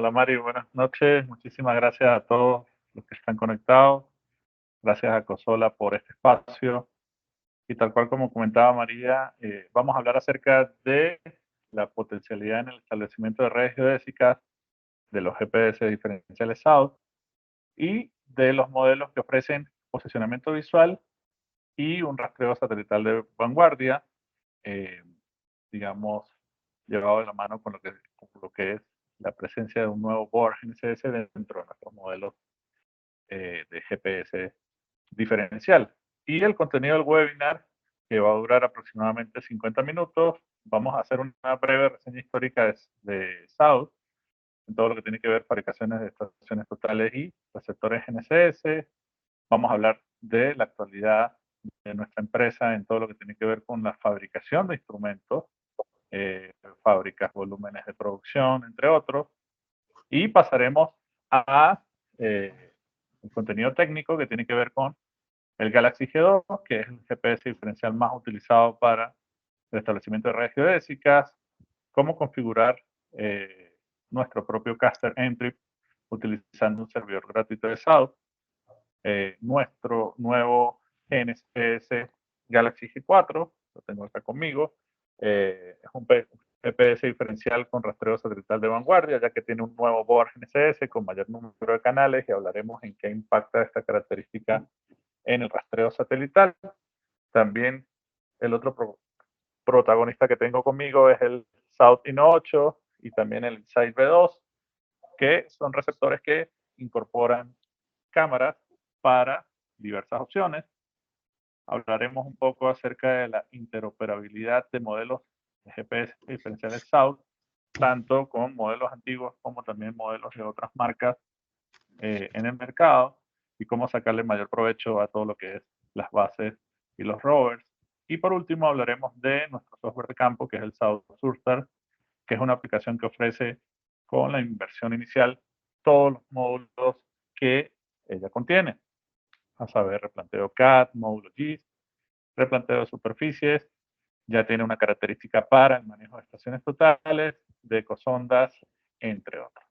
Hola Mari, buenas noches. Muchísimas gracias a todos los que están conectados. Gracias a Cosola por este espacio. Y tal cual como comentaba María, vamos a hablar acerca de la potencialidad en el establecimiento de redes geodésicas de los GPS diferenciales SAUT y de los modelos que ofrecen posicionamiento visual y un rastreo satelital de vanguardia, eh, digamos, llevado de la mano con lo que es la presencia de un nuevo board GNSS dentro de nuestros modelos de GPS diferencial. Y el contenido del webinar, que va a durar aproximadamente 50 minutos, vamos a hacer una breve reseña histórica de SAUT, en todo lo que tiene que ver fabricaciones de estaciones totales y receptores GNSS. Vamos a hablar de la actualidad de nuestra empresa en todo lo que tiene que ver con la fabricación de instrumentos, fábricas, volúmenes de producción, entre otros. Y pasaremos a el contenido técnico que tiene que ver con el Galaxy G2, que es el GPS diferencial más utilizado para el establecimiento de redes geodésicas, cómo configurar nuestro propio caster entry utilizando un servidor gratuito de SAUT, nuestro nuevo GNSS Galaxy G4, lo tengo acá conmigo, es un GPS diferencial con rastreo satelital de vanguardia, ya que tiene un nuevo board GNSS con mayor número de canales y hablaremos en qué impacta esta característica en el rastreo satelital. También el otro protagonista que tengo conmigo es el South Inno 8 y también el Insight V2, que son receptores que incorporan cámaras para diversas opciones. Hablaremos un poco acerca de la interoperabilidad de modelos de GPS diferenciales South, tanto con modelos antiguos como también modelos de otras marcas en el mercado y cómo sacarle mayor provecho a todo lo que es las bases y los rovers. Y por último hablaremos de nuestro software de campo, que es el South Surstar, que es una aplicación que ofrece con la inversión inicial todos los módulos que ella contiene, a saber, replanteo CAD, módulo GIS, replanteo de superficies, ya tiene una característica para el manejo de estaciones totales, de ecosondas, entre otros.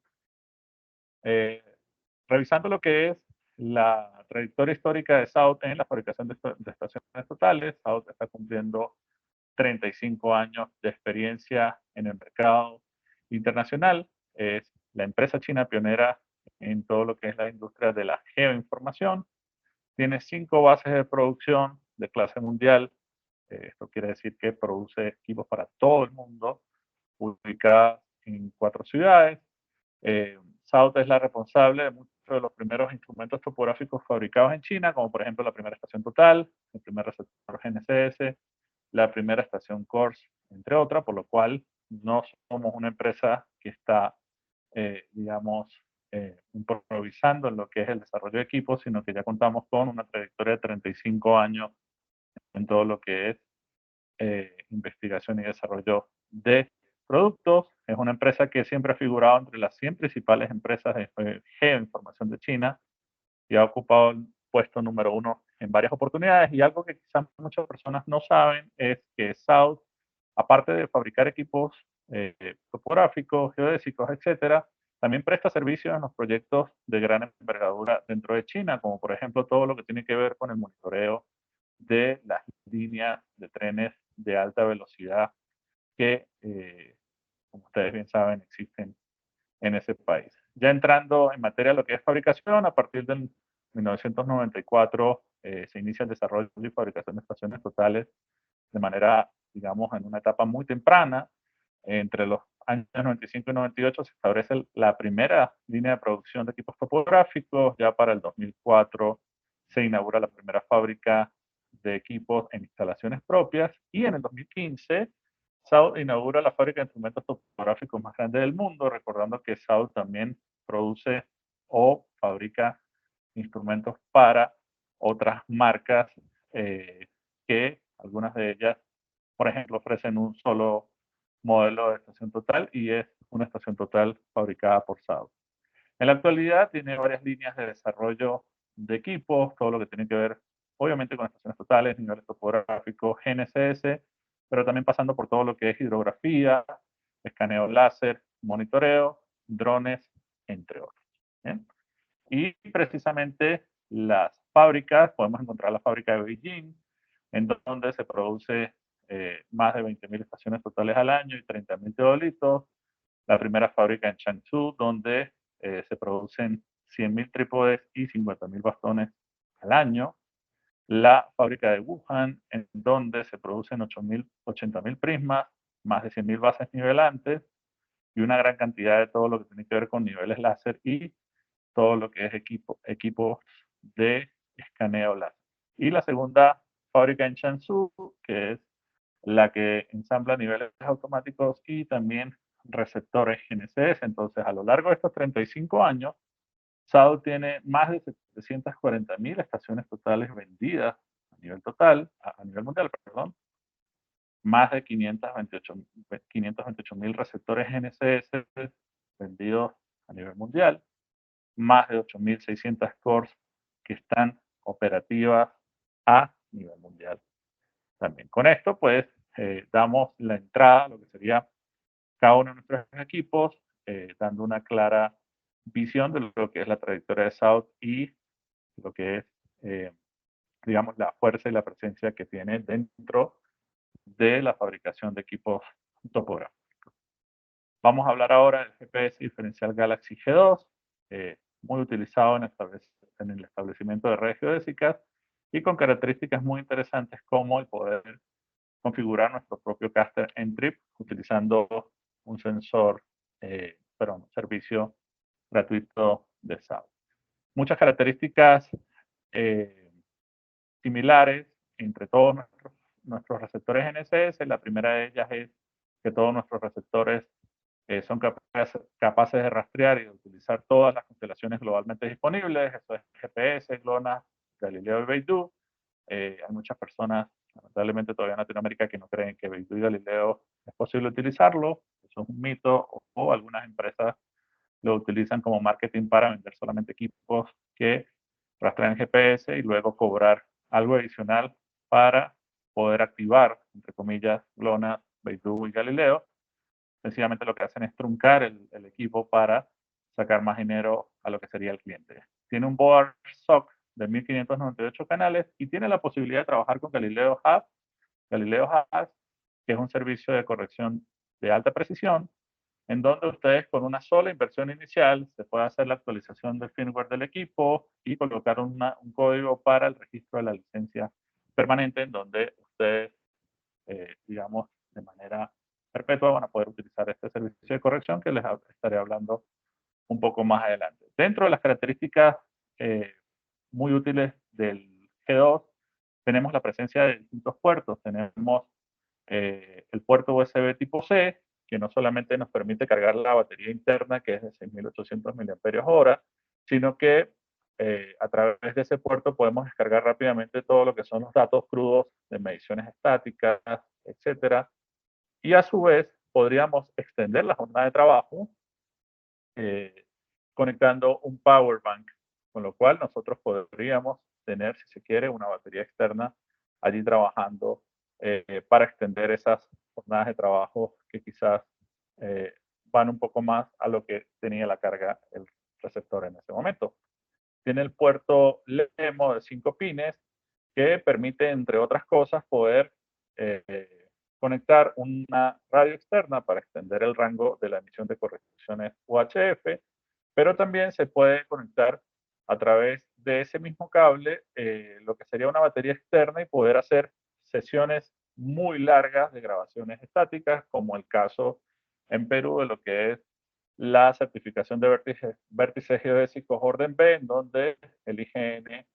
Revisando lo que es la trayectoria histórica de SAUT en la fabricación de estaciones totales, SAUT está cumpliendo 35 años de experiencia en el mercado internacional. Es la empresa china pionera en todo lo que es la industria de la geoinformación. Tiene 5 bases de producción de clase mundial. Esto quiere decir que produce equipos para todo el mundo, ubicadas en 4 ciudades. SAUT es la responsable de muchos de los primeros instrumentos topográficos fabricados en China, como por ejemplo la primera estación total, el primer receptor GNSS, la primera estación CORS, entre otras, por lo cual no somos una empresa que está, digamos, improvisando en lo que es el desarrollo de equipos, sino que ya contamos con una trayectoria de 35 años en todo lo que es investigación y desarrollo de productos. Es una empresa que siempre ha figurado entre las 100 principales empresas de geoinformación de China y ha ocupado el puesto número 1 en varias oportunidades. Y algo que quizás muchas personas no saben es que South, aparte de fabricar equipos topográficos, geodésicos, etcétera, también presta servicios en los proyectos de gran envergadura dentro de China, como por ejemplo todo lo que tiene que ver con el monitoreo de las líneas de trenes de alta velocidad que, como ustedes bien saben, existen en ese país. Ya entrando en materia de lo que es fabricación, a partir del 1994 se inicia el desarrollo y fabricación de estaciones totales de manera, digamos, en una etapa muy temprana. Entre los años 95 y 98 se establece la primera línea de producción de equipos topográficos. Ya para el 2004 se inaugura la primera fábrica de equipos en instalaciones propias y en el 2015 SAUT inaugura la fábrica de instrumentos topográficos más grande del mundo, recordando que SAUT también produce o fabrica instrumentos para otras marcas que algunas de ellas, por ejemplo, ofrecen un solo modelo de estación total y es una estación total fabricada por SAUT. En la actualidad tiene varias líneas de desarrollo de equipos, todo lo que tiene que ver obviamente con estaciones totales, niveles topográficos, GNSS, pero también pasando por todo lo que es hidrografía, escaneo láser, monitoreo, drones entre otros. ¿Bien? Y precisamente las fábricas, podemos encontrar la fábrica de Beijing, en donde se produce más de 20.000 estaciones totales al año y 30.000 teodolitos. La primera fábrica en Changzhou, donde se producen 100.000 trípodes y 50.000 bastones al año. La fábrica de Wuhan, en donde se producen 80.000 prismas, más de 100.000 bases nivelantes y una gran cantidad de todo lo que tiene que ver con niveles láser y todo lo que es equipos de escaneo láser. Y la segunda fábrica en Changzhou, que es la que ensambla niveles automáticos y también receptores GNSS. Entonces, a lo largo de estos 35 años, SAO tiene más de 740.000 estaciones totales vendidas a nivel total, a nivel mundial, perdón, más de 528.000 receptores GNSS vendidos a nivel mundial, más de 8.600 cores que están operativas a nivel mundial también. Con esto, pues, damos la entrada a lo que sería cada uno de nuestros equipos, dando una clara visión de lo que es la trayectoria de South y lo que es, digamos, la fuerza y la presencia que tiene dentro de la fabricación de equipos topográficos. Vamos a hablar ahora del GPS diferencial Galaxy G2, muy utilizado en el establecimiento de redes geodésicas y con características muy interesantes como el poder configurar nuestro propio caster en trip utilizando un sensor, un servicio gratuito de SAO. Muchas características eh, similares entre todos nuestros receptores NSS. La primera de ellas es que todos nuestros receptores son capaces de rastrear y de utilizar todas las constelaciones globalmente disponibles. Eso es GPS, GLONASS, Galileo y Beidou. Hay muchas personas, lamentablemente todavía en Latinoamérica, que no creen que Beidou y Galileo es posible utilizarlo. Eso es un mito, o algunas empresas lo utilizan como marketing para vender solamente equipos que rastrean GPS y luego cobrar algo adicional para poder activar, entre comillas, GLONASS, Beidou y Galileo. Sencillamente lo que hacen es truncar el equipo para sacar más dinero a lo que sería el cliente. Tiene un board SOC de 1598 canales y tiene la posibilidad de trabajar con Galileo Hub, que es un servicio de corrección de alta precisión, en donde ustedes con una sola inversión inicial se puede hacer la actualización del firmware del equipo y colocar un código para el registro de la licencia permanente, en donde ustedes, digamos, de manera perpetua van a poder utilizar este servicio de corrección que les estaré hablando un poco más adelante. Dentro de las características muy útiles del G2, tenemos la presencia de distintos puertos. Tenemos el puerto USB tipo C, que no solamente nos permite cargar la batería interna, que es de 6.800 mAh, sino que a través de ese puerto podemos descargar rápidamente todo lo que son los datos crudos de mediciones estáticas, etcétera. Y a su vez podríamos extender la jornada de trabajo eh, conectando un power bank, con lo cual nosotros podríamos tener, si se quiere, una batería externa allí trabajando para extender esas jornadas de trabajo que quizás van un poco más a lo que tenía la carga el receptor en ese momento. Tiene el puerto LEMO de 5 pines que permite, entre otras cosas, poder conectar una radio externa para extender el rango de la emisión de correcciones UHF, pero también se puede conectar a través de ese mismo cable lo que sería una batería externa y poder hacer sesiones muy largas de grabaciones estáticas, como el caso en Perú de lo que es la certificación de vértices geodésicos orden B, en donde el IGN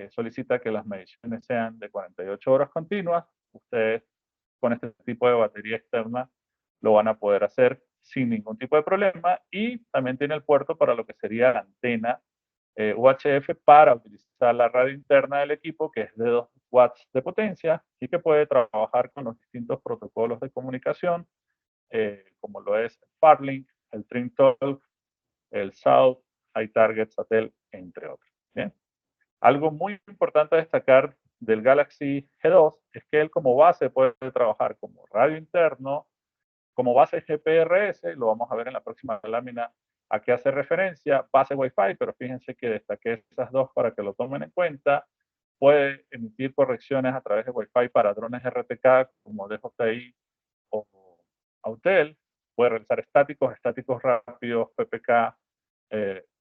solicita que las mediciones sean de 48 horas continuas. Ustedes con este tipo de batería externa lo van a poder hacer sin ningún tipo de problema, y también tiene el puerto para lo que sería la antena UHF para utilizar la radio interna del equipo, que es de 2 watts de potencia y que puede trabajar con los distintos protocolos de comunicación, como lo es el Farlink, el TrimTalk, el South, High Target, Satel, entre otros. ¿Bien? Algo muy importante a destacar del Galaxy G2 es que él como base puede trabajar como radio interno, como base GPRS, lo vamos a ver en la próxima lámina, ¿A qué hace referencia? Base Wi-Fi, pero fíjense que destaqué esas dos para que lo tomen en cuenta. Puede emitir correcciones a través de Wi-Fi para drones RTK como DJI o Autel. Puede realizar estáticos rápidos, PPK,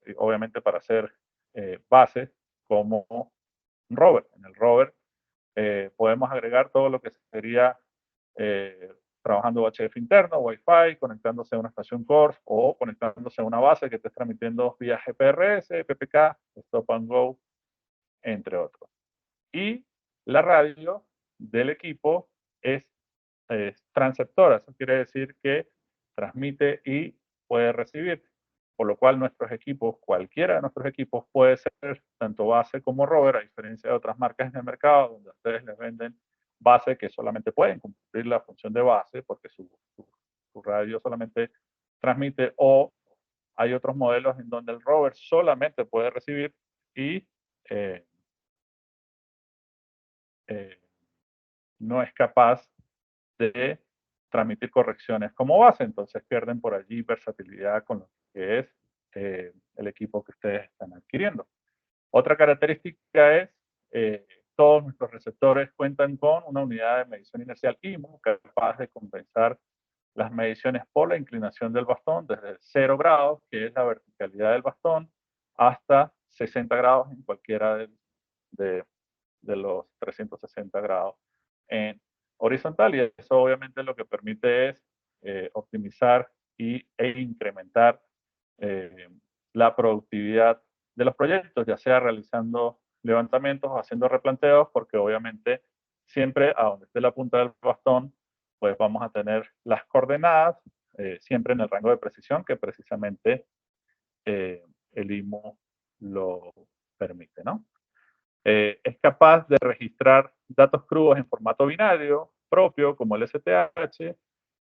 y obviamente para hacer bases como un rover. En el rover podemos agregar todo lo que sería eh, trabajando UHF interno, Wi-Fi, conectándose a una estación core o conectándose a una base que esté transmitiendo vía GPRS, PPK, Stop and Go, entre otros. Y la radio del equipo es transceptora, eso quiere decir que transmite y puede recibir, por lo cual nuestros equipos, cualquiera de nuestros equipos puede ser tanto base como rover, a diferencia de otras marcas en el mercado donde a ustedes les venden base que solamente pueden cumplir la función de base porque su radio solamente transmite, o hay otros modelos en donde el rover solamente puede recibir y eh, eh, no es capaz de transmitir correcciones como base, entonces pierden por allí versatilidad con lo que es el equipo que ustedes están adquiriendo. Otra característica es todos nuestros receptores cuentan con una unidad de medición inercial IMU capaz de compensar las mediciones por la inclinación del bastón desde 0 grados, que es la verticalidad del bastón, hasta 60 grados en cualquiera de, de los 360 grados en horizontal, y eso obviamente lo que permite es optimizar e incrementar eh, la productividad de los proyectos, ya sea realizando levantamientos o haciendo replanteos, porque obviamente siempre a donde esté la punta del bastón, pues vamos a tener las coordenadas siempre en el rango de precisión que precisamente el IMU lo permite, ¿no? Es capaz de registrar datos crudos en formato binario propio, como el STH,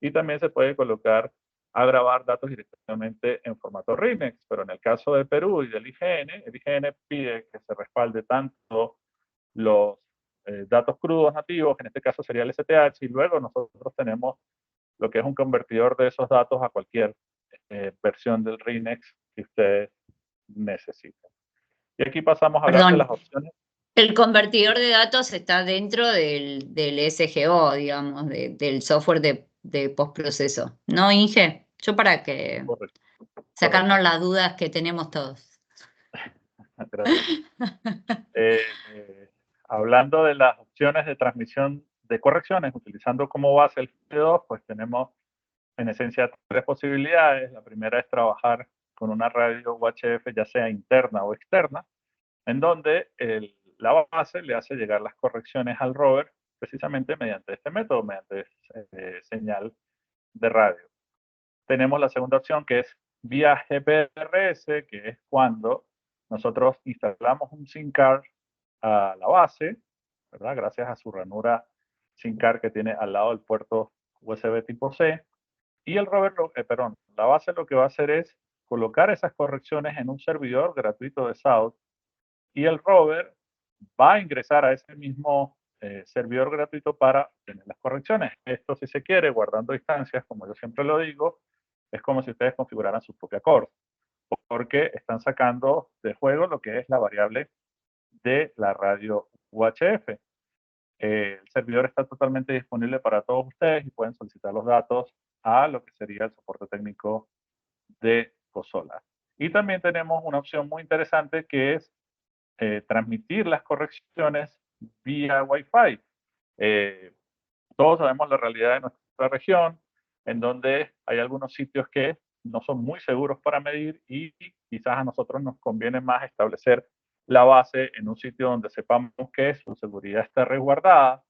y también se puede colocar a grabar datos directamente en formato RIMEX, pero en el caso de Perú y del IGN, el IGN pide que se respalde tanto los datos crudos nativos, que en este caso sería el STH, y luego nosotros tenemos lo que es un convertidor de esos datos a cualquier versión del RIMEX que ustedes necesiten. Y aquí pasamos a hablar de las Perdón, opciones. el convertidor de datos está dentro del SGO, digamos, del software de postproceso. ¿No, Inge? Yo para que Correcto, sacarnos correcto. las dudas que tenemos todos. Gracias. Hablando de las opciones de transmisión de correcciones, utilizando como base el G2, pues tenemos en esencia tres posibilidades. La primera es trabajar con una radio UHF, ya sea interna o externa, en donde la base le hace llegar las correcciones al rover precisamente mediante este método, mediante señal de radio. Tenemos la segunda opción que es vía GPRS, que es cuando nosotros instalamos un SIM card a la base, ¿verdad? Gracias a su ranura SIM card que tiene al lado del puerto USB tipo C. Y el rover, la base lo que va a hacer es colocar esas correcciones en un servidor gratuito de SAUT, y el rover va a ingresar a ese mismo servidor gratuito para tener las correcciones. Esto, si se quiere, guardando distancias, como yo siempre lo digo, es como si ustedes configuraran su propia core, porque están sacando de juego lo que es la variable de la radio UHF. El servidor está totalmente disponible para todos ustedes y pueden solicitar los datos a lo que sería el soporte técnico de Cosola. Y también tenemos una opción muy interesante que es transmitir las correcciones vía Wi-Fi. Eh, Todos sabemos la realidad de nuestra región, en donde hay algunos sitios que no son muy seguros para medir, y quizás a nosotros nos conviene más establecer la base en un sitio donde sepamos que su seguridad está resguardada,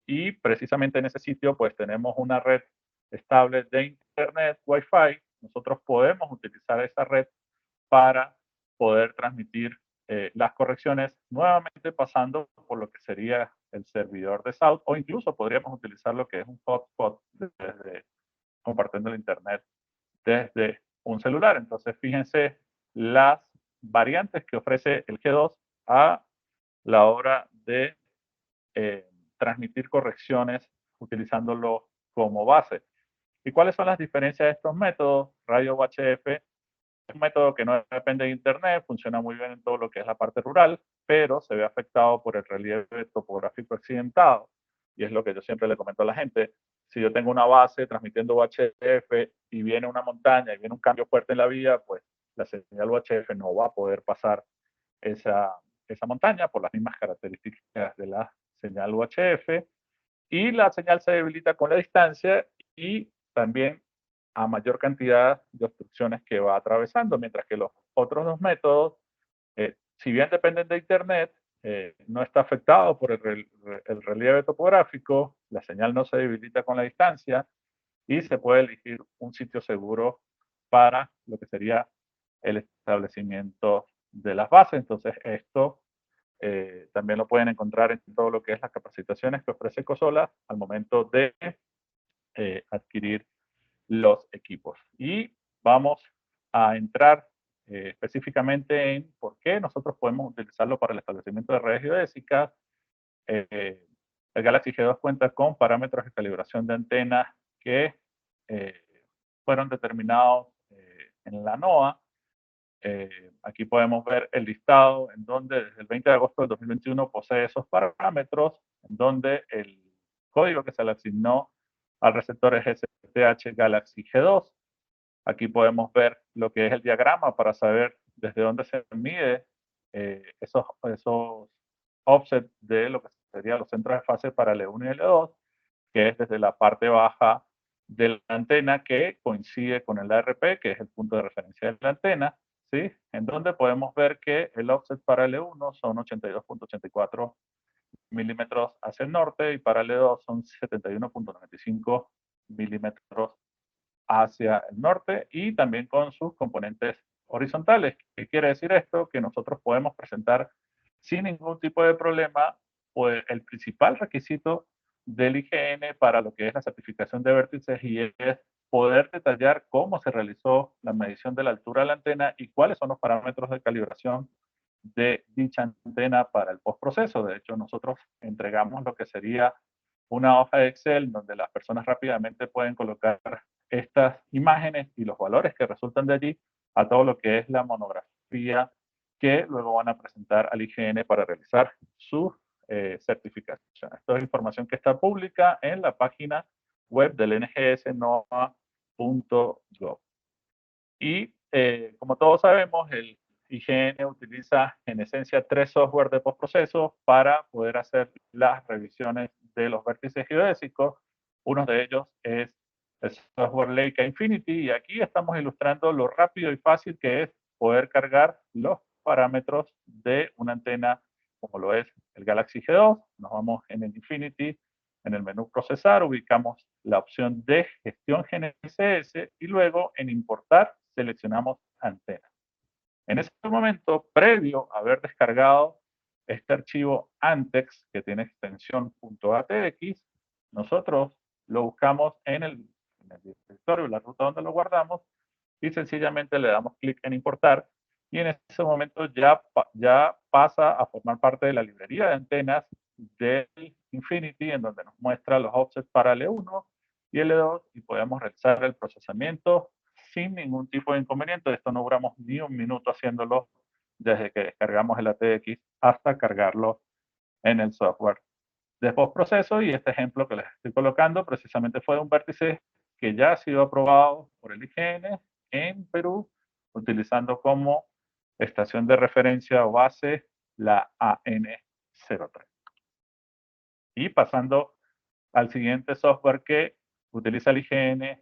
y precisamente en ese sitio pues tenemos una red estable de internet Wi-Fi. Nosotros podemos utilizar esa red para poder transmitir las correcciones nuevamente pasando por lo que sería el servidor de SAUT, o incluso podríamos utilizar lo que es un hotspot desde compartiendo el internet desde un celular. Entonces, fíjense las variantes que ofrece el G2 a la hora de eh, transmitir correcciones utilizándolo como base. ¿Y cuáles son las diferencias de estos métodos? Radio UHF un método que no depende de Internet, funciona muy bien en todo lo que es la parte rural, pero se ve afectado por el relieve topográfico accidentado. Y es lo que yo siempre le comento a la gente. Si yo tengo una base transmitiendo UHF y viene una montaña y viene un cambio fuerte en la vía, pues la señal UHF no va a poder pasar esa montaña por las mismas características de la señal UHF, y la señal se debilita con la distancia y también a mayor cantidad de obstrucciones que va atravesando, mientras que los otros dos métodos, si bien dependen de Internet, no está afectado por el relieve topográfico, la señal no se debilita con la distancia y se puede elegir un sitio seguro para lo que sería el establecimiento de las bases. Entonces, esto también lo pueden encontrar en todo lo que es las capacitaciones que ofrece Ecosola al momento de adquirir los equipos. Y vamos a entrar específicamente en por qué nosotros podemos utilizarlo para el establecimiento de redes geodésicas. Eh, el Galaxy G2 cuenta con parámetros de calibración de antenas que eh, fueron determinados en la NOAA. Aquí podemos ver el listado en donde desde el 20 de agosto del 2021 posee esos parámetros, en donde el código que se le asignó al receptor es STH Galaxy G2. Aquí podemos ver lo que es el diagrama para saber desde dónde se mide esos offsets de lo que serían los centros de fase para L1 y L2, que es desde la parte baja de la antena que coincide con el ARP, que es el punto de referencia de la antena, ¿sí? En donde podemos ver que el offset para L1 son 82.84 milímetros hacia el norte y para L2 son 71.95 milímetros hacia el norte, y también con sus componentes horizontales. ¿Qué quiere decir esto? Que nosotros podemos presentar sin ningún tipo de problema pues, el principal requisito del IGN para lo que es la certificación de vértices, y es poder detallar cómo se realizó la medición de la altura de la antena y cuáles son los parámetros de calibración de dicha antena para el postproceso. De hecho, nosotros entregamos lo que sería una hoja de Excel donde las personas rápidamente pueden colocar estas imágenes y los valores que resultan de allí a todo lo que es la monografía que luego van a presentar al IGN para realizar su certificación. Esto es información que está pública en la página web del ngsnoaa.gov. Y como todos sabemos, el IGN utiliza en esencia 3 software de postproceso para poder hacer las revisiones de los vértices geodésicos. Uno de ellos es el software Leica Infinity, y aquí estamos ilustrando lo rápido y fácil que es poder cargar los parámetros de una antena como lo es el Galaxy G2. Nos vamos en el Infinity, en el menú procesar, ubicamos la opción de gestión GNSS y luego en importar seleccionamos antena. En ese momento, previo a haber descargado este archivo Antex que tiene extensión .atx, nosotros lo buscamos en el directorio, la ruta donde lo guardamos, y sencillamente le damos clic en importar, y en ese momento ya pasa a formar parte de la librería de antenas del Infinity, en donde nos muestra los offsets para L1 y L2, y podemos realizar el procesamiento sin ningún tipo de inconveniente. Esto no duramos ni un minuto haciéndolo desde que descargamos el ATX hasta cargarlo en el software de postproceso. Y este ejemplo que les estoy colocando precisamente fue de un vértice que ya ha sido aprobado por el IGN en Perú, utilizando como estación de referencia o base la AN03. Y pasando al siguiente software que utiliza el IGN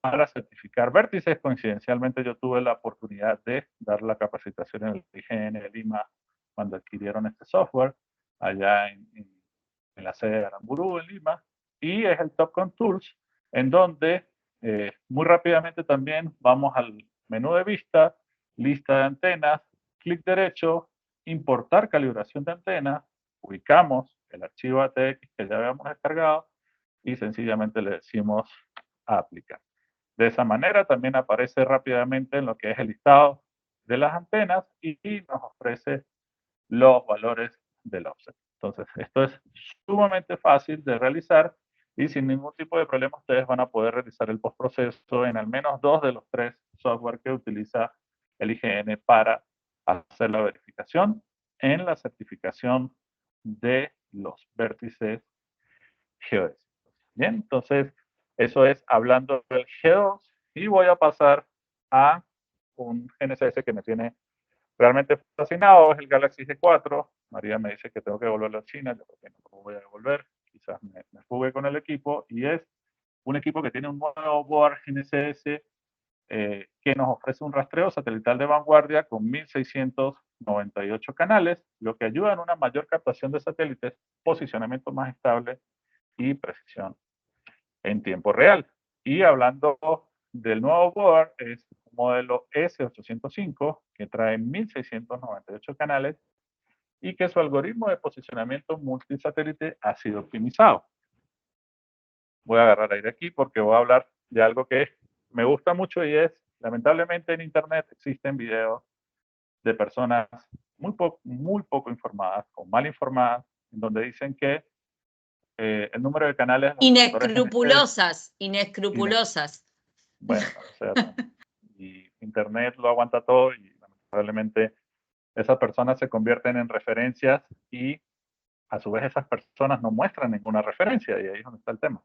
para certificar vértices. Coincidencialmente yo tuve la oportunidad de dar la capacitación en el IGN de Lima cuando adquirieron este software allá en la sede de Aramburu en Lima, y es el Topcon Tools, en donde muy rápidamente también vamos al menú de vista, lista de antenas, clic derecho, importar calibración de antena, ubicamos el archivo ATX que ya habíamos descargado y sencillamente le decimos aplicar. De esa manera también aparece rápidamente en lo que es el listado de las antenas y nos ofrece los valores del offset. Entonces, esto es sumamente fácil de realizar y sin ningún tipo de problema ustedes van a poder realizar el postproceso en al menos 2 de los 3 software que utiliza el IGN para hacer la verificación en la certificación de los vértices geodésicos. Bien, entonces eso es hablando del G2 y voy a pasar a un GNSS que me tiene realmente fascinado, es el Galaxy G4. María me dice que tengo que volverlo a China, yo creo que no lo voy a devolver, quizás me fugue con el equipo, y es un equipo que tiene un nuevo board GNSS que nos ofrece un rastreo satelital de vanguardia con 1698 canales, lo que ayuda en una mayor captación de satélites, posicionamiento más estable y precisión en tiempo real. Y hablando del nuevo board, es un modelo S805 que trae 1698 canales y que su algoritmo de posicionamiento multisatélite ha sido optimizado. Voy a agarrar aire aquí porque voy a hablar de algo que me gusta mucho y es, lamentablemente en Internet existen videos de personas muy poco informadas o mal informadas, en donde dicen que el número de canales de los receptores Inescrupulosas, GNSS, inescrupulosas. bueno, o sea, y Internet lo aguanta todo y lamentablemente esas personas se convierten en referencias y a su vez esas personas no muestran ninguna referencia y ahí es donde está el tema.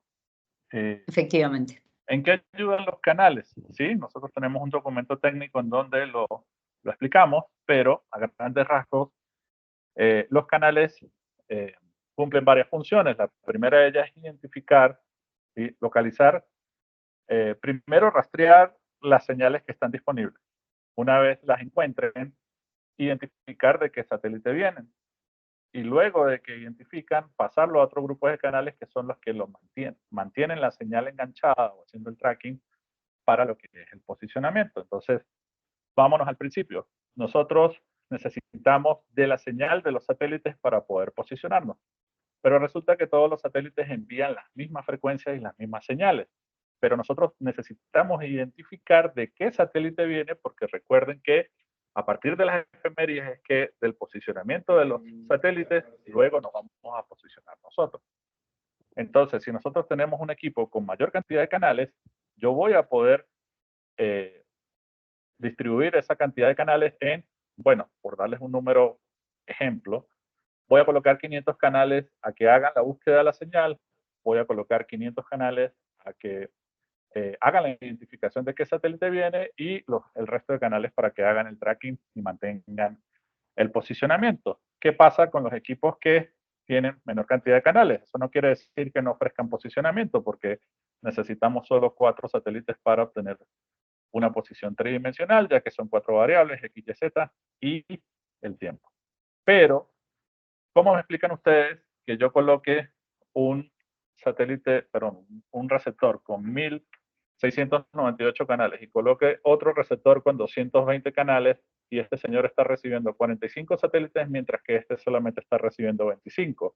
Efectivamente. ¿En qué ayudan los canales? Sí, nosotros tenemos un documento técnico en donde lo explicamos, pero a grandes rasgos, los canales cumplen varias funciones. La primera de ellas es identificar y localizar, primero rastrear las señales que están disponibles. Una vez las encuentren, identificar de qué satélite vienen. Y luego de que identifican, pasarlo a otro grupo de canales que son los que lo mantienen la señal enganchada o haciendo el tracking para lo que es el posicionamiento. Entonces, vámonos al principio. Nosotros necesitamos de la señal de los satélites para poder posicionarnos. Pero resulta que todos los satélites envían las mismas frecuencias y las mismas señales. Pero nosotros necesitamos identificar de qué satélite viene, porque recuerden que a partir de las efemérides es que del posicionamiento de los satélites, luego nos vamos a posicionar nosotros. Entonces, si nosotros tenemos un equipo con mayor cantidad de canales, yo voy a poder eh, distribuir esa cantidad de canales en, bueno, por darles un número ejemplo, voy a colocar 500 canales a que hagan la búsqueda de la señal, voy a colocar 500 canales a que hagan la identificación de qué satélite viene y el resto de canales para que hagan el tracking y mantengan el posicionamiento. ¿Qué pasa con los equipos que tienen menor cantidad de canales? Eso no quiere decir que no ofrezcan posicionamiento porque necesitamos solo 4 satélites para obtener una posición tridimensional, ya que son 4 variables, X, Y, Z y el tiempo. Pero, ¿cómo me explican ustedes que yo coloque un satélite, perdón, un receptor con 1698 canales y coloque otro receptor con 220 canales y este señor está recibiendo 45 satélites mientras que este solamente está recibiendo 25?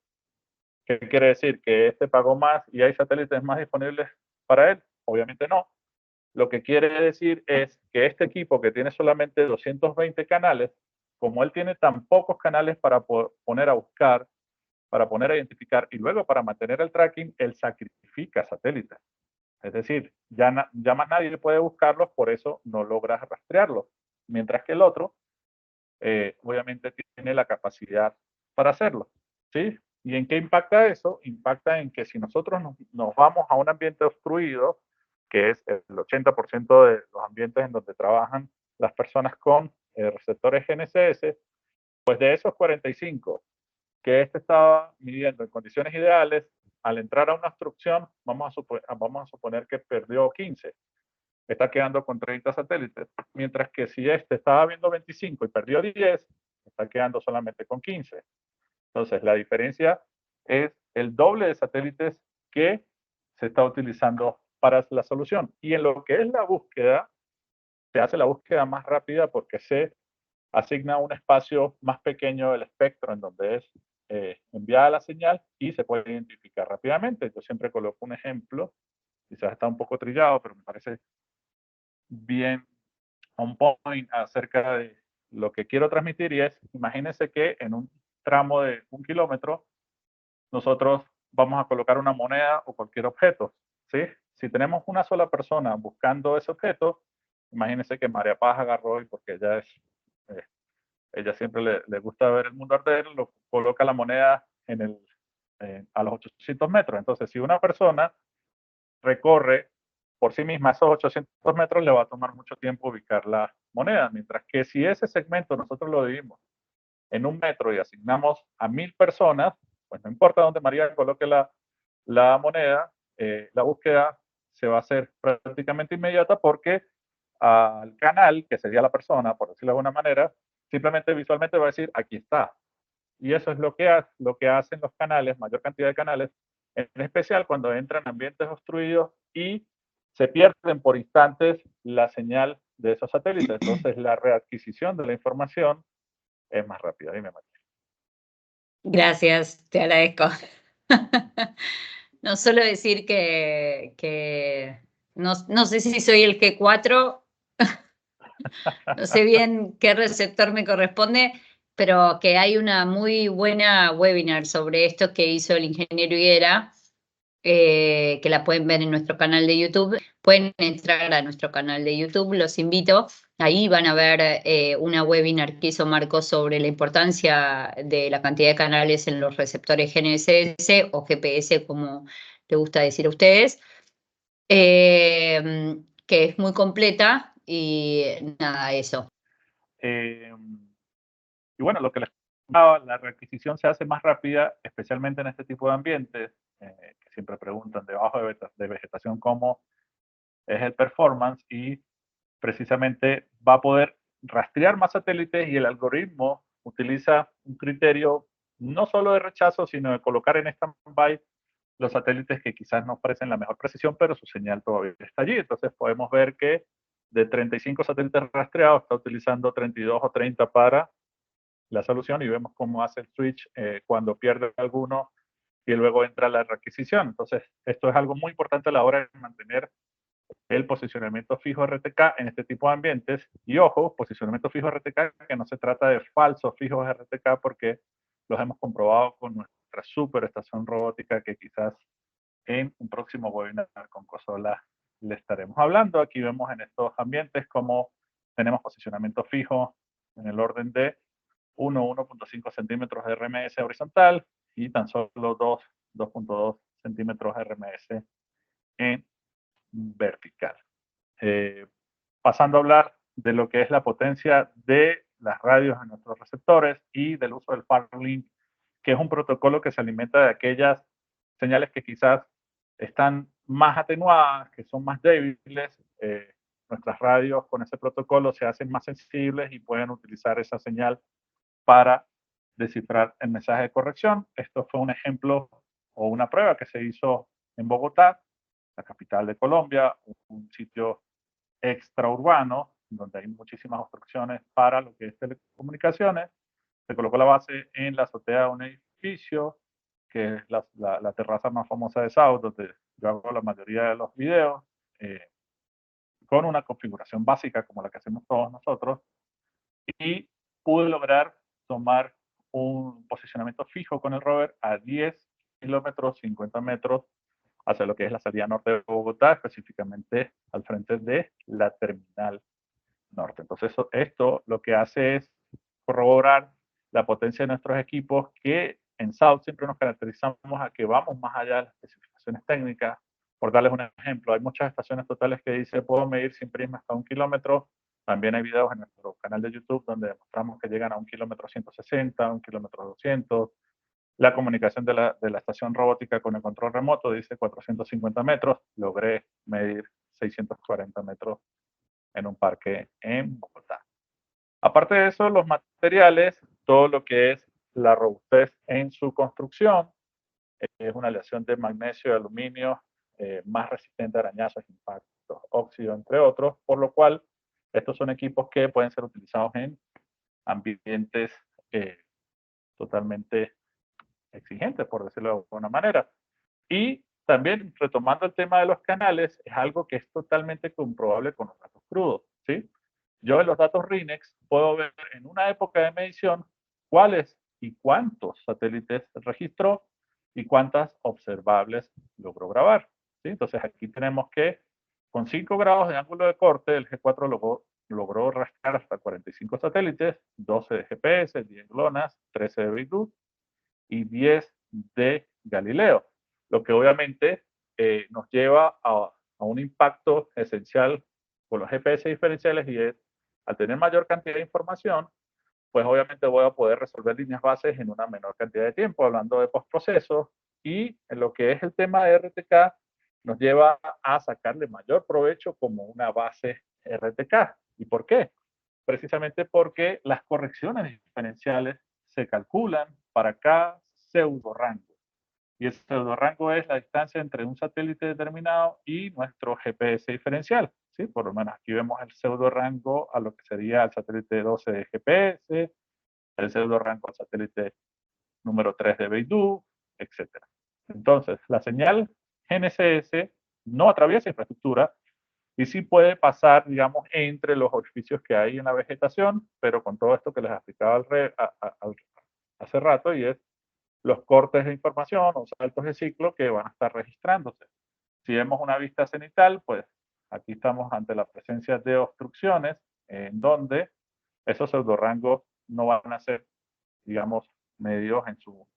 ¿Qué quiere decir? ¿Que este pagó más y hay satélites más disponibles para él? Obviamente no. Lo que quiere decir es que este equipo que tiene solamente 220 canales, como él tiene tan pocos canales para poner a buscar, para poner a identificar y luego para mantener el tracking, él sacrifica satélites. Es decir, ya más nadie puede buscarlos, por eso no logras rastrearlos. Mientras que el otro, obviamente, tiene la capacidad para hacerlo. ¿Sí? ¿Y en qué impacta eso? Impacta en que si nosotros nos vamos a un ambiente obstruido, que es el 80% de los ambientes en donde trabajan las personas con receptores GNSS, pues de esos 45 que este estaba midiendo en condiciones ideales, al entrar a una obstrucción, vamos a suponer que perdió 15, está quedando con 30 satélites, mientras que si este estaba viendo 25 y perdió 10, está quedando solamente con 15. Entonces, la diferencia es el doble de satélites que se está utilizando para la solución. Y en lo que es la búsqueda, se hace la búsqueda más rápida porque se asigna un espacio más pequeño del espectro en donde es enviada la señal y se puede identificar rápidamente. Yo siempre coloco un ejemplo, quizás está un poco trillado, pero me parece bien on point acerca de lo que quiero transmitir y es, imagínense que en un tramo de 1 kilómetro nosotros vamos a colocar una moneda o cualquier objeto, ¿sí? Si tenemos una sola persona buscando ese objeto, Imagínense que María Paz agarró, y porque eh, ella siempre le gusta ver el mundo arder, lo coloca la moneda a los 800 metros. Entonces, si una persona recorre por sí misma esos 800 metros, le va a tomar mucho tiempo ubicar la moneda, mientras que si ese segmento nosotros lo dividimos en 1 metro y asignamos a 1000 personas, pues no importa dónde María coloque la moneda, la búsqueda se va a hacer prácticamente inmediata porque al canal, que sería la persona, por decirlo de alguna manera, simplemente visualmente va a decir, aquí está. Y eso es lo que hacen los canales, mayor cantidad de canales, en especial cuando entran ambientes obstruidos y se pierden por instantes la señal de esos satélites. Entonces, la readquisición de la información es más rápida. Dime, María. Gracias, te agradezco. No solo decir que no sé si soy el G4, no sé bien qué receptor me corresponde, pero que hay una muy buena webinar sobre esto que hizo el ingeniero Higuera, que la pueden ver en nuestro canal de YouTube. Pueden entrar a nuestro canal de YouTube, los invito. Ahí van a ver una webinar que hizo Marco sobre la importancia de la cantidad de canales en los receptores GNSS o GPS, como le gusta decir a ustedes, que es muy completa y nada, eso. Eh, y bueno, lo que les comentaba, la readquisición se hace más rápida, especialmente en este tipo de ambientes, que siempre preguntan debajo de vegetación cómo es el performance, y precisamente va a poder rastrear más satélites, y el algoritmo utiliza un criterio no solo de rechazo, sino de colocar en stand-by los satélites que quizás no ofrecen la mejor precisión, pero su señal todavía está allí. Entonces podemos ver que de 35 satélites rastreados está utilizando 32 o 30 para la solución, y vemos cómo hace el switch cuando pierde alguno y luego entra la requisición. Entonces, esto es algo muy importante a la hora de mantener el posicionamiento fijo RTK en este tipo de ambientes. Y ojo, posicionamiento fijo RTK, que no se trata de falsos fijos RTK, porque los hemos comprobado con nuestra super estación robótica, que quizás en un próximo webinar con Cosola le estaremos hablando. Aquí vemos en estos ambientes cómo tenemos posicionamiento fijo en el orden de 1.5 centímetros de RMS horizontal y tan solo 2.2 centímetros de RMS en vertical. Pasando a hablar de lo que es la potencia de las radios en nuestros receptores y del uso del Farlink, que es un protocolo que se alimenta de aquellas señales que quizás están más atenuadas, que son más débiles. Nuestras radios con ese protocolo se hacen más sensibles y pueden utilizar esa señal para descifrar el mensaje de corrección. Esto fue un ejemplo o una prueba que se hizo en Bogotá, la capital de Colombia, un sitio extraurbano donde hay muchísimas obstrucciones para lo que es telecomunicaciones. Se colocó la base en la azotea de un edificio, que es la terraza más famosa de South, donde yo hago la mayoría de los videos, con una configuración básica como la que hacemos todos nosotros, y pude lograr tomar un posicionamiento fijo con el rover a 10 kilómetros, 50 metros hacia lo que es la salida norte de Bogotá, específicamente al frente de la terminal norte. Entonces, esto lo que hace es corroborar la potencia de nuestros equipos, que en South siempre nos caracterizamos a que vamos más allá de las especificaciones técnicas. Por darles un ejemplo, hay muchas estaciones totales que dice puedo medir sin prisma hasta 1 kilómetro. También hay videos en nuestro canal de YouTube donde demostramos que llegan a 1 kilómetro 160, 1 kilómetro 200. La comunicación de la estación robótica con el control remoto dice 450 metros. Logré medir 640 metros en un parque en Bogotá. Aparte de eso, los materiales, todo lo que es la robustez en su construcción, es una aleación de magnesio y aluminio, más resistente a arañazos, impactos, óxido, entre otros, por lo cual estos son equipos que pueden ser utilizados en ambientes totalmente exigentes, por decirlo de alguna manera. Y también, retomando el tema de los canales, es algo que es totalmente comprobable con los datos crudos, ¿sí? Yo en los datos RINEX puedo ver en una época de medición cuáles y cuántos satélites registró y cuántas observables logró grabar, ¿sí? Entonces aquí tenemos que Con 5 grados de ángulo de corte, el G4 logró rastrear hasta 45 satélites, 12 de GPS, 10 GLONASS, 13 de Beidou y 10 de Galileo, lo que obviamente nos lleva a un impacto esencial con los GPS diferenciales, y es, al tener mayor cantidad de información, pues obviamente voy a poder resolver líneas bases en una menor cantidad de tiempo, hablando de postprocesos, y en lo que es el tema de RTK, nos lleva a sacarle mayor provecho como una base RTK. ¿Y por qué? Precisamente porque las correcciones diferenciales se calculan para cada pseudo rango. Y ese pseudo rango es la distancia entre un satélite determinado y nuestro GPS diferencial. ¿Sí? Por lo menos aquí vemos el pseudo rango a lo que sería el satélite 12 de GPS, el pseudo rango al satélite número 3 de Beidou, etc. Entonces, la señal GNSS no atraviesa infraestructura y sí puede pasar, digamos, entre los orificios que hay en la vegetación, pero con todo esto que les explicaba hace rato, y es los cortes de información o saltos de ciclo que van a estar registrándose. Si vemos una vista cenital, pues aquí estamos ante la presencia de obstrucciones en donde esos pseudorangos no van a ser, digamos, medidos en su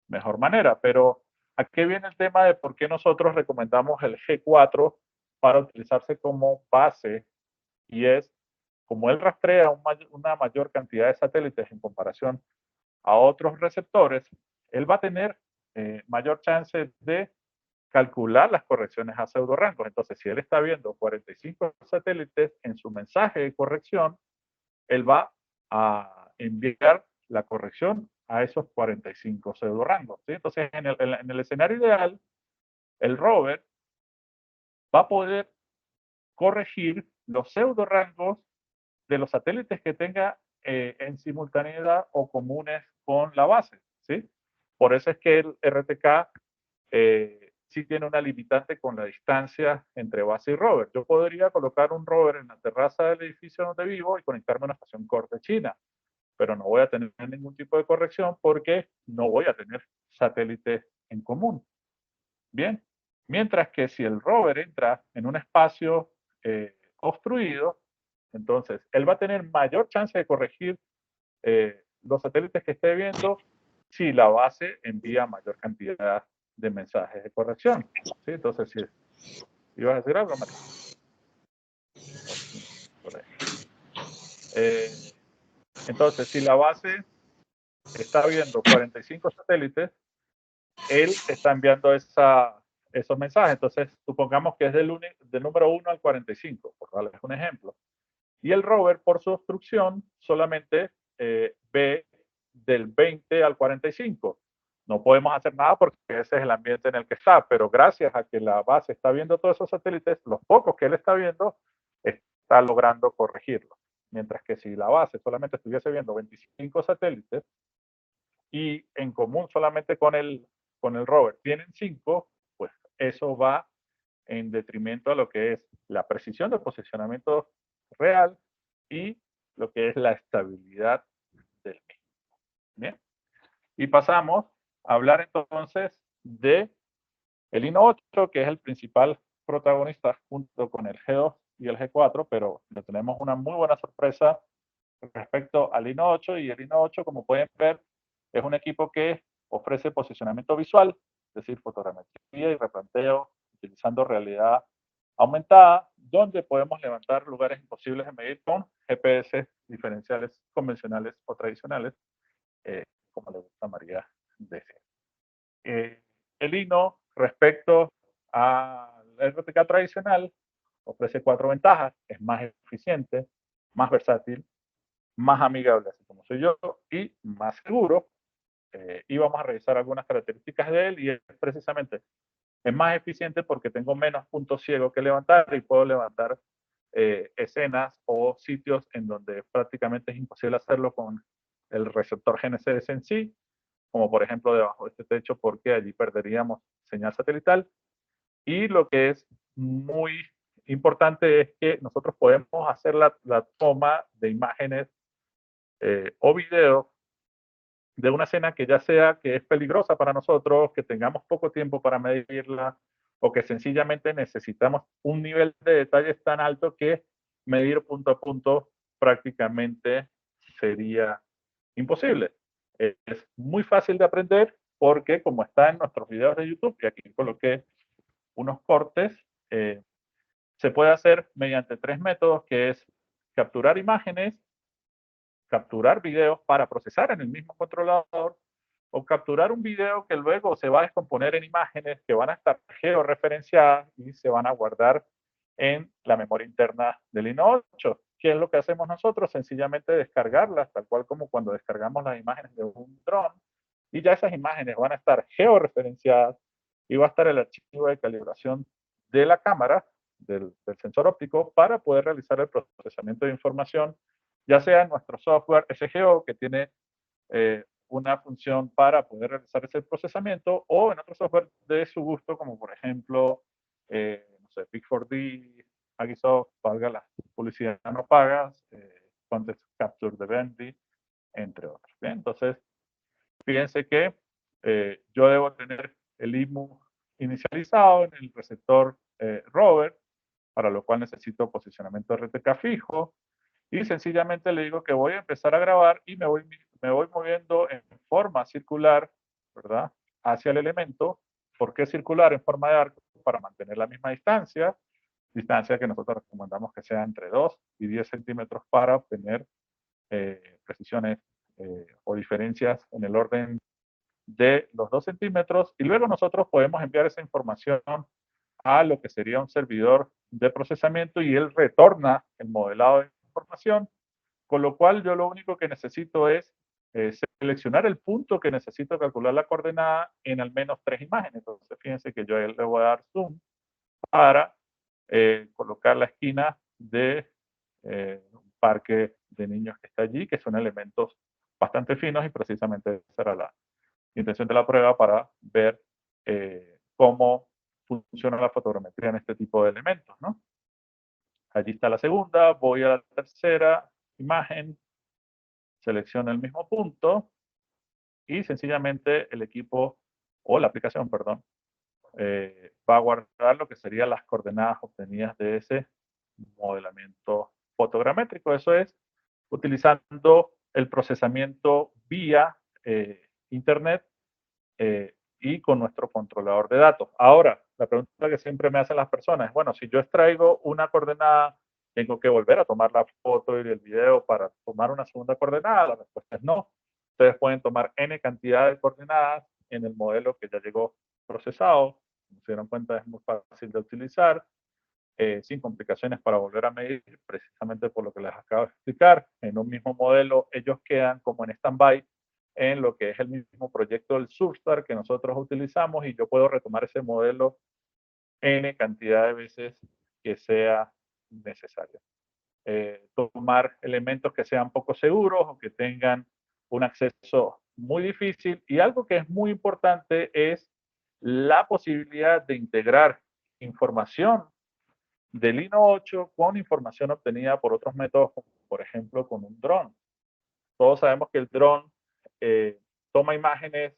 mejor manera. Pero aquí viene el tema de por qué nosotros recomendamos el G4 para utilizarse como base, y es, como él rastrea una mayor cantidad de satélites en comparación a otros receptores, él va a tener mayor chance de calcular las correcciones a pseudorangos. Entonces, si él está viendo 45 satélites en su mensaje de corrección, él va a enviar la corrección a esos 45 pseudorangos. ¿Sí? Entonces, en el escenario ideal, el rover va a poder corregir los pseudorangos de los satélites que tenga en simultaneidad o comunes con la base. ¿Sí? Por eso es que el RTK sí tiene una limitante con la distancia entre base y rover. Yo podría colocar un rover en la terraza del edificio donde vivo y conectarme a una estación corte china, pero no voy a tener ningún tipo de corrección porque no voy a tener satélites en común. Bien, mientras que si el rover entra en un espacio obstruido, entonces él va a tener mayor chance de corregir los satélites que esté viendo si la base envía mayor cantidad de mensajes de corrección. ¿Sí? Entonces, si ibas a decir algo, María. Entonces, si la base está viendo 45 satélites, él está enviando esos mensajes. Entonces, supongamos que es del número 1 al 45, por darles un ejemplo. Y el rover, por su obstrucción, solamente ve del 20 al 45. No podemos hacer nada porque ese es el ambiente en el que está, pero gracias a que la base está viendo todos esos satélites, los pocos que él está viendo, está logrando corregirlo. Mientras que si la base solamente estuviese viendo 25 satélites y en común solamente con el rover tienen 5, pues eso va en detrimento a lo que es la precisión de posicionamiento real y lo que es la estabilidad del mismo. Bien. Y pasamos a hablar entonces de el Hino 8, que es el principal protagonista junto con el G2 y el G4, pero le tenemos una muy buena sorpresa respecto al Hino 8, y el Hino 8, como pueden ver, es un equipo que ofrece posicionamiento visual, es decir, fotogrametría y replanteo utilizando realidad aumentada, donde podemos levantar lugares imposibles de medir con GPS diferenciales convencionales o tradicionales, como le gusta a María decir. El Hino, respecto al RTK tradicional, ofrece 4 ventajas: es más eficiente, más versátil, más amigable, así como soy yo, y más seguro. Y vamos a revisar algunas características de él, y es precisamente, es más eficiente porque tengo menos puntos ciegos que levantar y puedo levantar escenas o sitios en donde prácticamente es imposible hacerlo con el receptor GNSS en sí, como por ejemplo debajo de este techo, porque allí perderíamos señal satelital. Y lo que es muy importante es que nosotros podemos hacer la toma de imágenes o videos de una escena que ya sea que es peligrosa para nosotros, que tengamos poco tiempo para medirla, o que sencillamente necesitamos un nivel de detalles tan alto que medir punto a punto prácticamente sería imposible. Es muy fácil de aprender porque como está en nuestros videos de YouTube, y aquí coloqué unos cortes, se puede hacer mediante 3 métodos, que es capturar imágenes, capturar videos para procesar en el mismo controlador, o capturar un video que luego se va a descomponer en imágenes que van a estar georreferenciadas y se van a guardar en la memoria interna del Ino8. ¿Qué es lo que hacemos nosotros? Sencillamente descargarlas, tal cual como cuando descargamos las imágenes de un dron, y ya esas imágenes van a estar georreferenciadas y va a estar el archivo de calibración de la cámara, del sensor óptico, para poder realizar el procesamiento de información, ya sea en nuestro software SGO, que tiene una función para poder realizar ese procesamiento, o en otro software de su gusto, como por ejemplo, no sé, Pix4D, Agisoft, valga la publicidad no pagas, Context Capture de Bentley, entre otros. Bien, entonces, fíjense que yo debo tener el IMU inicializado en el receptor Rover, para lo cual necesito posicionamiento RTK fijo, y sencillamente le digo que voy a empezar a grabar y me voy moviendo en forma circular, ¿verdad? Hacia el elemento. ¿Por qué circular en forma de arco? Para mantener la misma distancia que nosotros recomendamos que sea entre 2 y 10 centímetros para obtener precisiones o diferencias en el orden de los 2 centímetros, y luego nosotros podemos enviar esa información a lo que sería un servidor de procesamiento y él retorna el modelado de información, con lo cual yo lo único que necesito es seleccionar el punto que necesito calcular la coordenada en al menos 3 imágenes. Entonces, fíjense que yo le voy a dar zoom para colocar la esquina de un parque de niños que está allí, que son elementos bastante finos, y precisamente esa era la intención de la prueba, para ver cómo funciona la fotogrametría en este tipo de elementos, ¿no? Allí está la segunda, voy a la tercera imagen, selecciono el mismo punto y sencillamente el equipo o la aplicación, perdón, va a guardar lo que serían las coordenadas obtenidas de ese modelamiento fotogramétrico. Eso es utilizando el procesamiento vía Internet y con nuestro controlador de datos. Ahora, la pregunta que siempre me hacen las personas es, bueno, si yo extraigo una coordenada, ¿tengo que volver a tomar la foto y el video para tomar una segunda coordenada? La respuesta es no. Ustedes pueden tomar N cantidad de coordenadas en el modelo que ya llegó procesado. Como se dieron cuenta, es muy fácil de utilizar, sin complicaciones para volver a medir, precisamente por lo que les acabo de explicar. En un mismo modelo, ellos quedan como en stand-by en lo que es el mismo proyecto del Substar que nosotros utilizamos, y yo puedo retomar ese modelo N cantidad de veces que sea necesario. Tomar elementos que sean poco seguros o que tengan un acceso muy difícil, y algo que es muy importante es la posibilidad de integrar información del Ino8 con información obtenida por otros métodos, como por ejemplo con un dron. Todos sabemos que el dron toma imágenes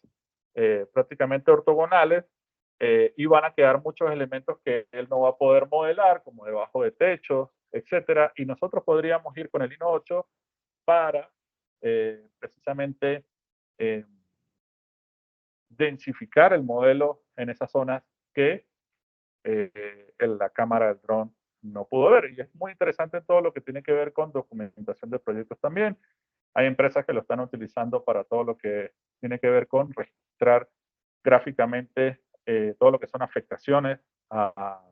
prácticamente ortogonales, y van a quedar muchos elementos que él no va a poder modelar, como debajo de techos, etcétera. Y nosotros podríamos ir con el Ino8 para precisamente eh, densificar el modelo en esas zonas que la cámara del dron no pudo ver. Y es muy interesante todo lo que tiene que ver con documentación de proyectos también. Hay empresas que lo están utilizando para todo lo que tiene que ver con registrar gráficamente todo lo que son afectaciones a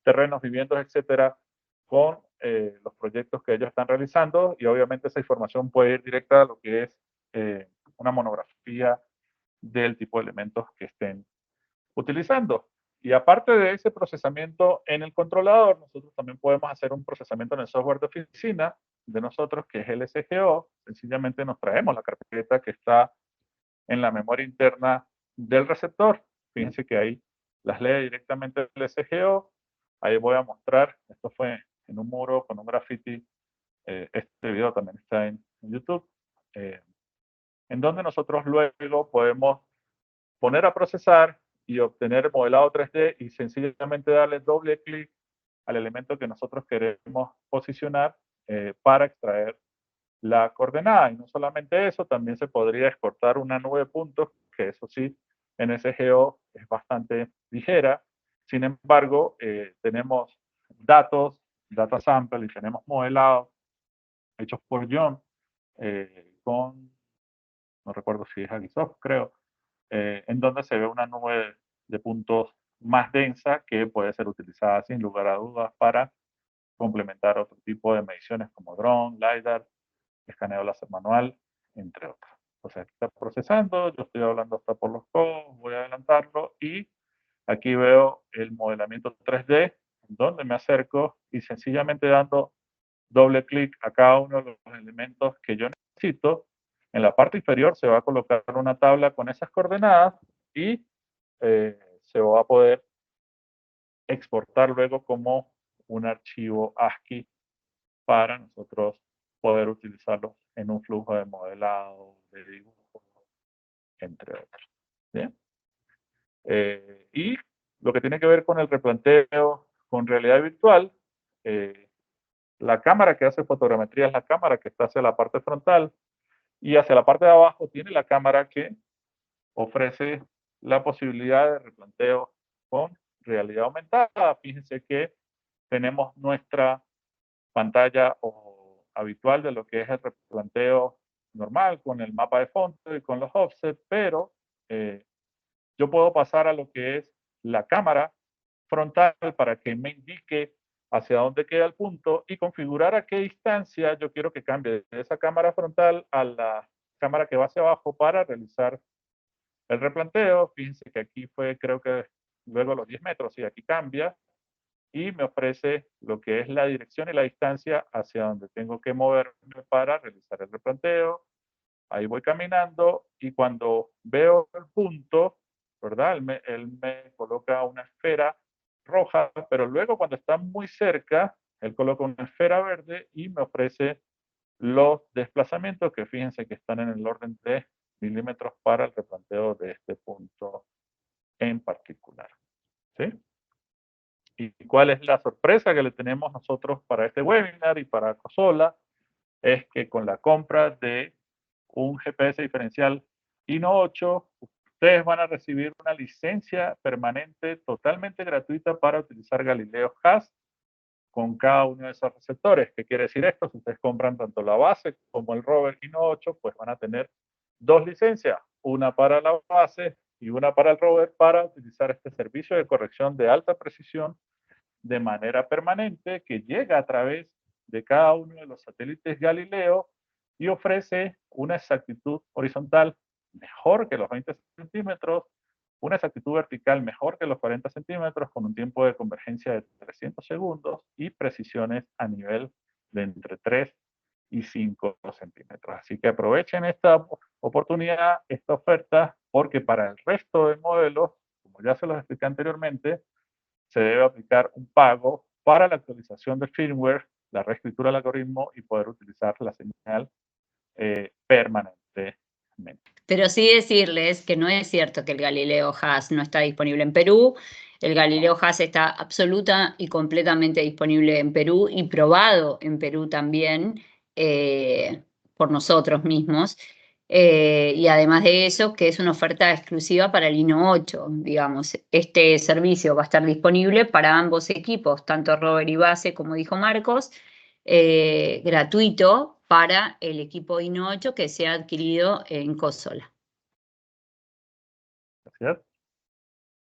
terrenos, viviendas, etcétera, con los proyectos que ellos están realizando, y obviamente esa información puede ir directa a lo que es una monografía del tipo de elementos que estén utilizando. Y aparte de ese procesamiento en el controlador, nosotros también podemos hacer un procesamiento en el software de oficina de nosotros, que es el SGO. Sencillamente nos traemos la carpeta que está en la memoria interna del receptor. Fíjense que ahí las lee directamente el SGO. Ahí voy a mostrar, esto fue en un muro con un graffiti, este video también está en YouTube, en donde nosotros luego podemos poner a procesar y obtener el modelado 3D y sencillamente darle doble clic al elemento que nosotros queremos posicionar para extraer la coordenada. Y no solamente eso, también se podría exportar una nube de puntos, que eso sí, en SGO es bastante ligera. Sin embargo, tenemos datos, data sample, y tenemos modelados hechos por John con, no recuerdo si es Agisoft, creo, en donde se ve una nube de puntos más densa que puede ser utilizada sin lugar a dudas para complementar otro tipo de mediciones como drone, LiDAR, escaneo láser manual, entre otras. Entonces, aquí está procesando, yo estoy hablando hasta por los codos, voy a adelantarlo y aquí veo el modelamiento 3D, donde me acerco y sencillamente dando doble clic a cada uno de los elementos que yo necesito, en la parte inferior se va a colocar una tabla con esas coordenadas y se va a poder exportar luego como un archivo ASCII para nosotros poder utilizarlo en un flujo de modelado, de dibujo, entre otros. ¿Bien? Y lo que tiene que ver con el replanteo con realidad virtual, la cámara que hace fotogrametría es la cámara que está hacia la parte frontal y hacia la parte de abajo tiene la cámara que ofrece la posibilidad de replanteo con realidad aumentada. Fíjense que tenemos nuestra pantalla habitual de lo que es el replanteo normal con el mapa de fondo y con los offsets, pero yo puedo pasar a lo que es la cámara frontal para que me indique hacia dónde queda el punto y configurar a qué distancia yo quiero que cambie de esa cámara frontal a la cámara que va hacia abajo para realizar el replanteo. Fíjense que aquí fue, creo que luego los 10 metros y aquí cambia y me ofrece lo que es la dirección y la distancia hacia donde tengo que moverme para realizar el replanteo. Ahí voy caminando y cuando veo el punto, ¿verdad? Él me coloca una esfera roja, pero luego cuando está muy cerca, él coloca una esfera verde y me ofrece los desplazamientos que fíjense que están en el orden de milímetros para el replanteo de este punto en particular. ¿Sí? ¿Y cuál es la sorpresa que le tenemos nosotros para este webinar y para Cosola? Es que con la compra de un GPS diferencial Ino 8, ustedes van a recibir una licencia permanente totalmente gratuita para utilizar Galileo HAS con cada uno de esos receptores. ¿Qué quiere decir esto? Si ustedes compran tanto la base como el rover Ino 8, pues van a tener dos licencias, una para la base y una para el rover para utilizar este servicio de corrección de alta precisión de manera permanente que llega a través de cada uno de los satélites Galileo y ofrece una exactitud horizontal mejor que los 20 centímetros, una exactitud vertical mejor que los 40 centímetros, con un tiempo de convergencia de 300 segundos y precisiones a nivel de entre 3 y 5 centímetros. Así que aprovechen esta oportunidad, esta oferta, porque para el resto de modelos, como ya se los expliqué anteriormente, se debe aplicar un pago para la actualización del firmware, la reescritura del algoritmo y poder utilizar la señal permanentemente. Pero sí decirles que no es cierto que el Galileo HAS no está disponible en Perú. El Galileo HAS está absoluta y completamente disponible en Perú y probado en Perú también por nosotros mismos. Y además de eso, que es una oferta exclusiva para el Ino 8, digamos. Este servicio va a estar disponible para ambos equipos, tanto rover y base, como dijo Marcos, gratuito para el equipo Ino 8 que se ha adquirido en Cosola. Gracias.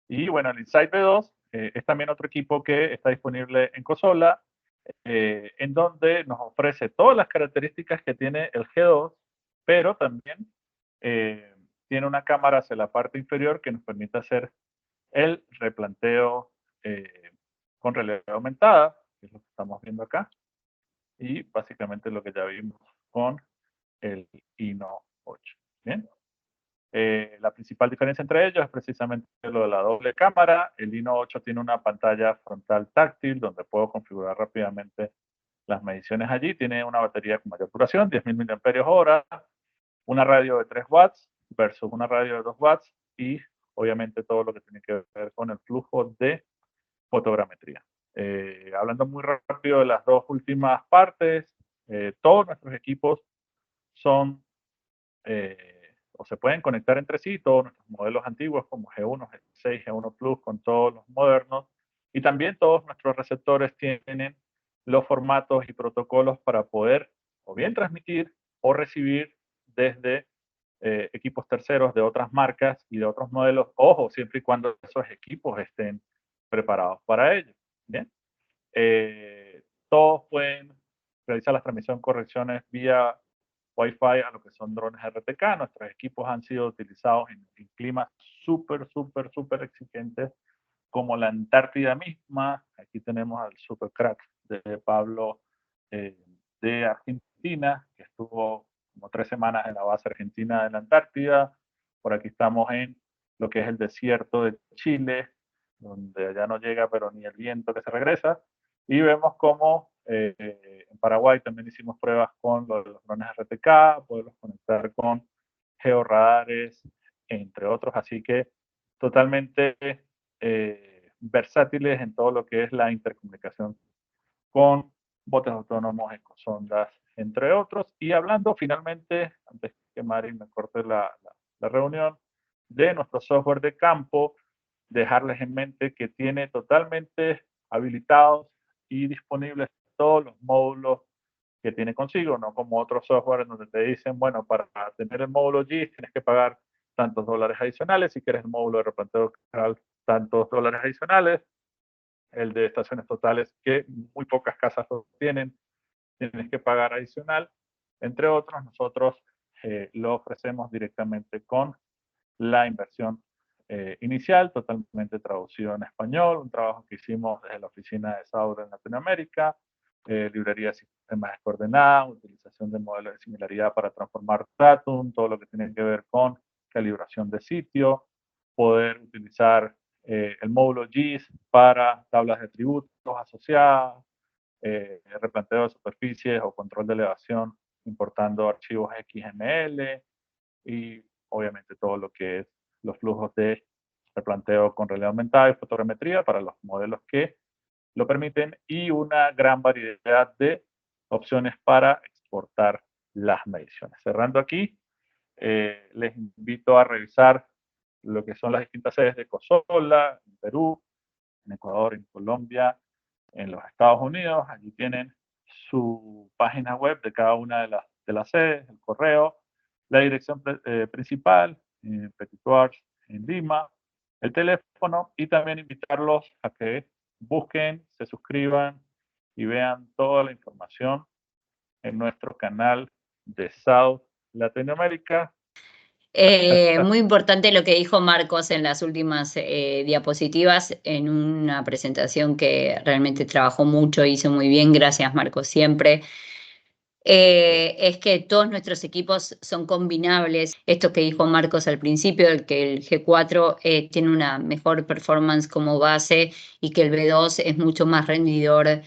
Y bueno, el Insight B2 es también otro equipo que está disponible en Cosola, en donde nos ofrece todas las características que tiene el G2, pero también tiene una cámara hacia la parte inferior que nos permite hacer el replanteo con realidad aumentada, que es lo que estamos viendo acá, y básicamente lo que ya vimos con el Ino 8. Bien. La principal diferencia entre ellos es precisamente lo de la doble cámara. El Ino 8 tiene una pantalla frontal táctil donde puedo configurar rápidamente las mediciones allí. Tiene una batería con mayor duración, 10.000 mAh, una radio de 3 watts versus una radio de 2 watts y obviamente todo lo que tiene que ver con el flujo de fotogrametría. Hablando muy rápido de las dos últimas partes, todos nuestros equipos son o se pueden conectar entre sí, todos nuestros modelos antiguos como G1, G6, G1 Plus con todos los modernos, y también todos nuestros receptores tienen los formatos y protocolos para poder o bien transmitir o recibir desde equipos terceros de otras marcas y de otros modelos, ojo, siempre y cuando esos equipos estén preparados para ello. Bien, todos pueden realizar la transmisión correcciones vía Wi-Fi a lo que son drones RTK. Nuestros equipos han sido utilizados en climas súper exigentes como la Antártida misma. Aquí tenemos al super crack de Pablo de Argentina, que estuvo como 3 semanas en la base argentina de la Antártida. Por aquí estamos en lo que es el desierto de Chile, donde allá no llega pero ni el viento que se regresa. Y vemos cómo en Paraguay también hicimos pruebas con los drones RTK, poderlos conectar con georradares, entre otros. Así que totalmente versátiles en todo lo que es la intercomunicación con botes autónomos, ecosondas, entre otros. Y hablando finalmente, antes que Mari me corte la reunión, de nuestro software de campo, dejarles en mente que tiene totalmente habilitados y disponibles todos los módulos que tiene consigo, no como otros software donde te dicen, bueno, para tener el módulo GIS tienes que pagar tantos dólares adicionales, si quieres el módulo de replanteo tantos dólares adicionales, el de estaciones totales que muy pocas casas lo tienen, tienes que pagar adicional, entre otros. Nosotros lo ofrecemos directamente con la inversión inicial, totalmente traducido en español, un trabajo que hicimos desde la oficina de Saur en Latinoamérica, librería de sistemas de coordenadas, utilización de modelos de similaridad para transformar datum, todo lo que tiene que ver con calibración de sitio, poder utilizar el módulo GIS para tablas de atributos asociadas, replanteo de superficies o control de elevación importando archivos XML y obviamente todo lo que es los flujos de replanteo con realidad aumentada y fotogrametría para los modelos que lo permiten y una gran variedad de opciones para exportar las mediciones. Cerrando aquí, les invito a revisar lo que son las distintas sedes de Ecosola, en Perú, en Ecuador, en Colombia, en los Estados Unidos. Allí tienen su página web de cada una de las sedes, el correo, la dirección principal, en Petit Wars, en Lima, el teléfono y también invitarlos a que busquen, se suscriban y vean toda la información en nuestro canal de South Latinoamérica. Muy importante lo que dijo Marcos en las últimas diapositivas, en una presentación que realmente trabajó mucho, hizo muy bien, gracias Marcos siempre. Es que todos nuestros equipos son combinables. Esto que dijo Marcos al principio, que el G4 tiene una mejor performance como base y que el B2 es mucho más rendidor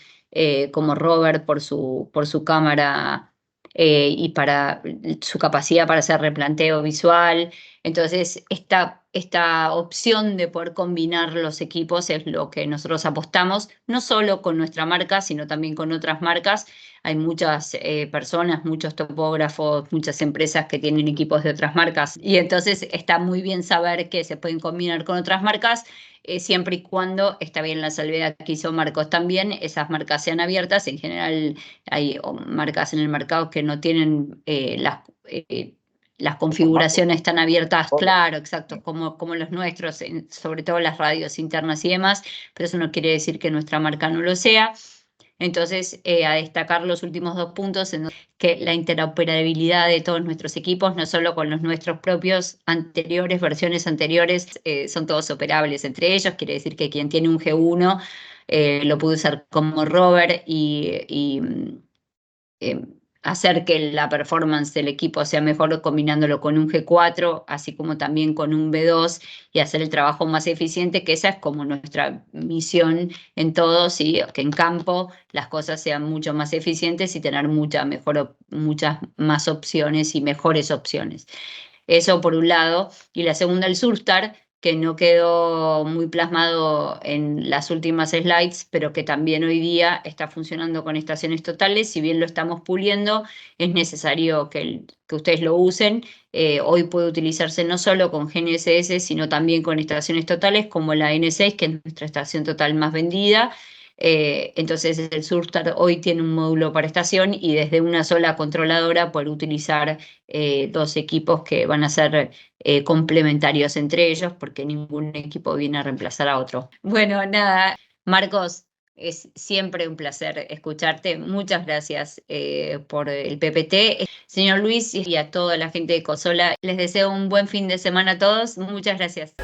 como rover por su cámara y para su capacidad para hacer replanteo visual. Entonces, esta opción de poder combinar los equipos es lo que nosotros apostamos, no solo con nuestra marca, sino también con otras marcas. Hay muchas personas, muchos topógrafos, muchas empresas que tienen equipos de otras marcas y entonces está muy bien saber que se pueden combinar con otras marcas siempre y cuando, está bien la salvedad que hizo Marcos también, esas marcas sean abiertas. En general hay marcas en el mercado que no tienen las configuraciones tan abiertas, claro, exacto, como los nuestros, sobre todo las radios internas y demás, pero eso no quiere decir que nuestra marca no lo sea. Entonces, a destacar los últimos 2 puntos, que la interoperabilidad de todos nuestros equipos, no solo con los nuestros propios versiones anteriores, son todos operables entre ellos. Quiere decir que quien tiene un G1 lo puede usar como rover y hacer que la performance del equipo sea mejor combinándolo con un G4, así como también con un B2 y hacer el trabajo más eficiente, que esa es como nuestra misión en todos, y que en campo las cosas sean mucho más eficientes y tener muchas más opciones y mejores opciones. Eso por un lado. Y la segunda, el Surstar, que no quedó muy plasmado en las últimas slides, pero que también hoy día está funcionando con estaciones totales. Si bien lo estamos puliendo, es necesario que ustedes lo usen. Hoy puede utilizarse no solo con GNSS, sino también con estaciones totales, como la N6, que es nuestra estación total más vendida. Entonces el Surstar hoy tiene un módulo para estación y desde una sola controladora poder utilizar dos equipos que van a ser complementarios entre ellos, porque ningún equipo viene a reemplazar a otro. Bueno, nada, Marcos, es siempre un placer escucharte. Muchas gracias por el PPT. Señor Luis y a toda la gente de Cosola, les deseo un buen fin de semana a todos. Muchas gracias.